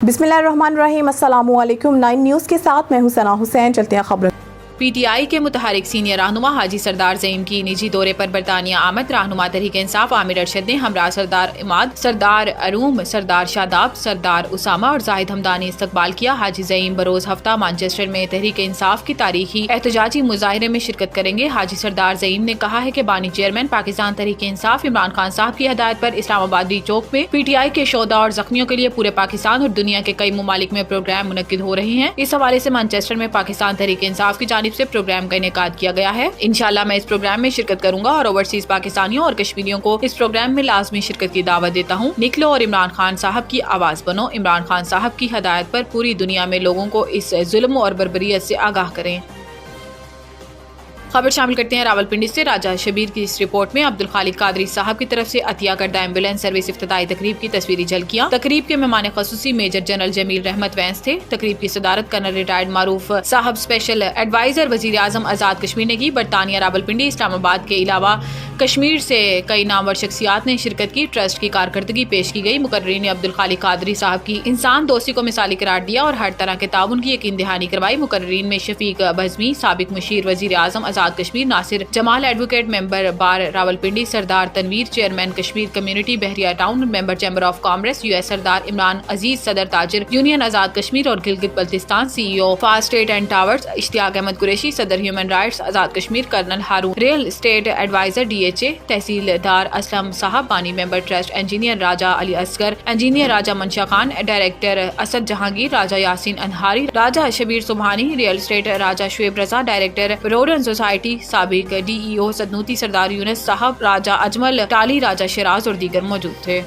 बिस्मिल्लाहिर्रहमानिर्रहीम। अस्सलामुअलैकुम। 9 न्यूज़ के साथ मैं हूं सना हुसैन। चलते हैं खबरों। PTI के मुतहरिक सीनियर रहनुमा हाजी सरदार ज़ईम की निजी दौरे पर बरतानिया आमद। रहनुमा तहरीक इंसाफ आमिर अरशद ने हमरा सरदार इमाद, सरदार अरूम, सरदार शादाब, सरदार उसामा और जाहिद हमदानी इस्तकबाल किया। हाजी ज़ईम बरोज हफ्ता मैनचेस्टर में तहरीक इंसाफ की तारीखी एहतजाजी मुजाहरे में शिरकत करेंगे। हाजी सरदार ज़ईम ने कहा है कि बानी चेयरमैन पाकिस्तान तहरीक इंसाफ इमरान खान साहब की हदायत पर इस्लामाबादी चौक में PTI के शोधा और जख्मियों के लिए पूरे पाकिस्तान और दुनिया के कई ममालिक में प्रोग्राम मुनक्किद हो रहे हैं। इस हवाले से मैनचेस्टर में पाकिस्तान तहरीक इंसाफ की जानिब से प्रोग्राम का इनेकाद किया गया है। इंशाल्लाह मैं इस प्रोग्राम में शिरकत करूंगा और ओवरसीज पाकिस्तानियों और कश्मीरियों को इस प्रोग्राम में लाजमी शिरकत की दावत देता हूँ। निकलो और इमरान खान साहब की आवाज बनो। इमरान खान साहब की हदायत पर पूरी दुनिया में लोगों को इस जुल्म और बर्बरियत से आगाह करें। खबर शामिल करते हैं रावलपिंडी से। राजा शबीर की इस रिपोर्ट में अब्दुल खालिक कादरी साहब की तरफ से अतिया करदा एम्बुलेंस सर्विस इफ्तिताई तकरीब की तस्वीरी झलकियां। तकरीब के मेहमान खसूसी मेजर जनरल जमील रहमत वैंस थे। तकरीब की सदारत कर्नल रिटायर्ड मारूफ साहब स्पेशल एडवाइजर वजीर आजम आजाद कश्मीर ने की। बरतानिया, रावलपिंडी, इस्लामाबाद के अलावा कश्मीर से कई नामवर शख्सियात ने शिरकत की। ट्रस्ट की कारकर्दगी पेश की गई। मुकर्रीन ने अब्दुल खालिक कादरी साहब की इंसान दोस्ती को मिसाली करार दिया और हर तरह के ताउन की यकीन दहानी करवाई। मुकर्रीन में शफीक बज़मी, साबिक मुशीर वजीर आजम Azad Kashmir Nasir Jamal, advocate member bar Rawalpindi, Sardar Tanveer chairman Kashmir community Bahria town, member chamber of commerce US, Sardar Imran Aziz सदर ताजिर यूनियन आजाद कश्मीर और Gilgit Baltistan, CEO fast state and towers Ishtiaq Ahmed Qureshi, सदर human rights Azad Kashmir, colonel Haroon, real estate advisor DHA, तहसीलदार असलम साहब बानी, member trust engineer Raja Ali Asghar, engineer Raja Mansha Khan, director Asad Jahangir, राजा यासीन अनहारी, राजा शबीर सुबहानी, रियल स्टेट राजा शुएब रजा, director रोडन society, साबिक DEO सदनूती सरदार यूनुस साहब, राजा अजमल टाली, राजा शिराज और दीगर मौजूद थे।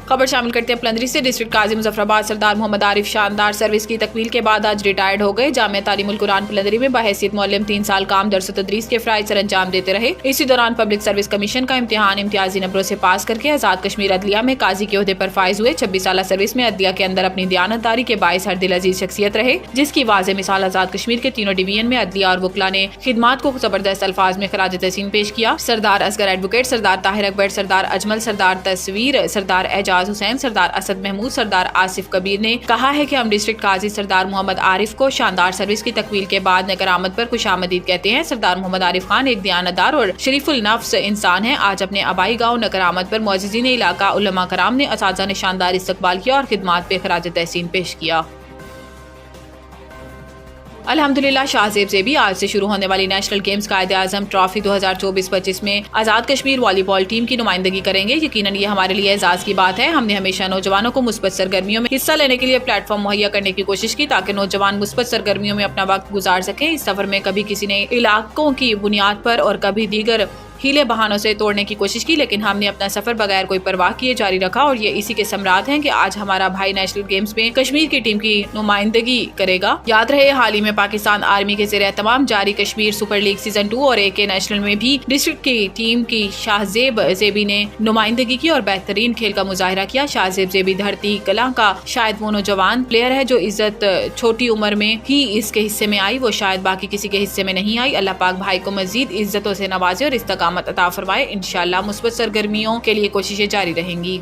खबर शामिल करते हैं पलंदरी से। डिस्ट्रिक्ट काजी मुजफ्फराबाद सरदार मोहम्मद आरिफ शानदार सर्विस की तकमील के बाद आज रिटायर्ड हो गए। जामिया तालीमुल कुरान पलंदरी में बहैसियत मुअल्लिम 3 साल काम दर्स तदरीस के फराइज सर अंजाम देते रहे। इसी दौरान पब्लिक सर्विस कमीशन का इम्तिहान इम्तियाजी नंबरों से पास करके आजाद कश्मीर अदलिया में काजी के ओहदे पर फाइज हुए। 26 साल सर्विस में अदलिया के अंदर अपनी दयानतदारी के बाइस हर दिल अजीज शख्सियत रहे, जिसकी वाज़ेह मिसाल आजाद कश्मीर के तीनों डिवीजन में अदलिया और वकला ने खिदमात को जबरदस्त अल्फाज में खराज तहसीन पेश किया। सरदार असगर एडवोकेट, सरदार ताहिर अकबर, सरदार अजमल, सरदार तस्वीर, सरदार एजाज हुसैन, सरदार असद महमूद, सरदार आसिफ कबीर ने कहा है कि हम डिस्ट्रिक्ट काजी सरदार मोहम्मद आरिफ को शानदार सर्विस की तकमील के बाद नगर आमद पर खुशामदीद कहते हैं। सरदार मोहम्मद आरिफ खान एक दयानतदार और शरीफुल नफ्स इंसान है। आज अपने आबाई गाँव नगर आमद पर मुअज़्ज़िज़ीन इलाका उलमा कराम ने असातिज़ा ने शानदार इस्तकबाल किया और खिदमात पे खराज तहसीन पेश किया। अल्हम्दुलिल्लाह शाहज़ेब ज़ेबी आज से शुरू होने वाली नेशनल गेम्स कायद-ए-आज़म ट्रॉफी 2024-25 में आज़ाद कश्मीर वॉलीबॉल टीम की नुमाइंदगी करेंगे। यकीनन ये हमारे लिए एजाज़ की बात है। हमने हमेशा नौजवानों को मुस्बत सरगर्मियों में हिस्सा लेने के लिए प्लेटफॉर्म मुहैया करने की कोशिश की ताकि नौजवान मुस्बत सरगर्मियों में अपना वक्त गुजार सकें। इस सफर में कभी किसी ने इलाकों की बुनियाद पर और कभी दीगर हीले बहानों से तोड़ने की कोशिश की, लेकिन हमने अपना सफर बगैर कोई परवाह किए जारी रखा और ये इसी के समरात हैं कि आज हमारा भाई नेशनल गेम्स में कश्मीर की टीम की नुमाइंदगी करेगा। याद रहे हाल ही में पाकिस्तान आर्मी के ज़ेरे तमाम जारी कश्मीर सुपर लीग सीजन 2 और AK नेशनल में भी डिस्ट्रिक्ट की टीम की शाहज़ेब ज़ेबी ने नुमाइंदगी की और बेहतरीन खेल का मुजाहिरा किया। शाहज़ेब ज़ेबी धरती कला का शायद वो नौजवान प्लेयर है जो इज्जत छोटी उम्र में ही इसके हिस्से में आई, वो शायद बाकी किसी के हिस्से में नहीं आई। अल्लाह पाक भाई को मजीद इज्जतों से नवाजे और इस्तकामत अता फरमाए। इंशाअल्लाह मुस्बत सरगर्मियों के लिए कोशिशें जारी रहेंगी।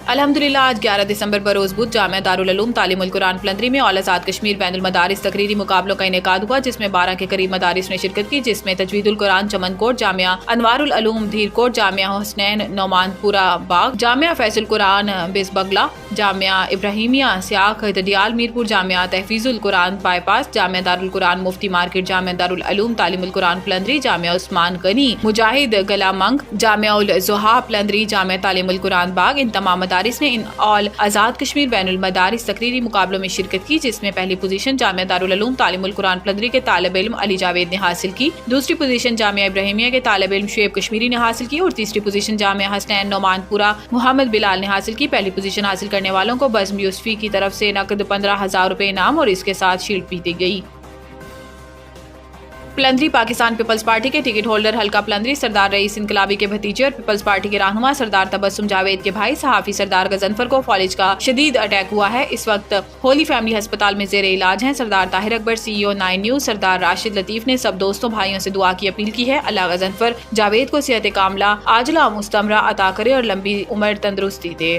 अल्हम्दुलिल्लाह आज 11 दिसंबर बरोज बुध जामिया दारुल उलूम तालीमुल कुरान पलंदरी में ऑल आज़ाद कश्मीर बैनुल मदारिस तकरीरी मुकाबलों का इनेकाद हुआ, जिसमें 12 के करीब मदारिस ने शिरकत की, जिसमें तजवीदुल कुरान चमनकोट, जामिया अनवारुल उलूम धीरकोट, जामिया हुसनैन नौमानपुरा बाग, जामिया फैजुल कुरान बिसबगला, जामिया इब्राहिमिया सियाख ददियाल मीरपुर, जामिया तहफीजुल कुरान बाईपास, जामिया दारुल कुरान मुफ्ती मार्केट, जामिया दारुल उलूम तालीमुल कुरान पलंदरी, जामिया उस्मान गनी मुजाहिद गलामंग, जामिया उल ज़ुहा पलंदरी, जामिया तालीमुल कुरान बाग। इन तमाम मदारिस ने इन ऑल आज़ाद कश्मीर बैनुल मदारिस तकरीरी मुकाबलों में शिरकत की, जिसमें पहली पोजीशन जामिया दारुल उलूम तालीमुल कुरान पलंदरी के तालिब इल्म अली जावेद ने हासिल की, दूसरी पोजीशन जामिया इब्राहिमिया के तालिब इल्म शुएब कश्मीरी ने हासिल की और तीसरी पोजीशन जामिया हसनैन नौमानपुरा मोहम्मद बिलाल ने हासिल की। पहली पोजीशन हासिल करने वालों को बज़्म यूसुफी की तरफ से नकद 15,000 रुपए इनाम और इसके साथ शील्ड भी दी गई। पलंदरी पाकिस्तान पीपल्स पार्टी के टिकट होल्डर हल्का पलंदरी सरदार रईस इनकलाबी के भतीजे और पीपल्स पार्टी के रहनुमा सरदार तबस्सुम जावेद के भाई सहाफी सरदार गजनफर को फॉलिज का शदीद अटैक हुआ है। इस वक्त होली फैमिली अस्पताल में जेर इलाज हैं। सरदार ताहिर अकबर CEO 9 न्यूज़ सरदार राशिद लतीफ़ ने सब दोस्तों भाइयों से दुआ की अपील की है। अल्लाह गजनफर जावेद को सेहत कामला आजला मुस्तमरा अता करे और लंबी उम्र तंदुरुस्ती दे।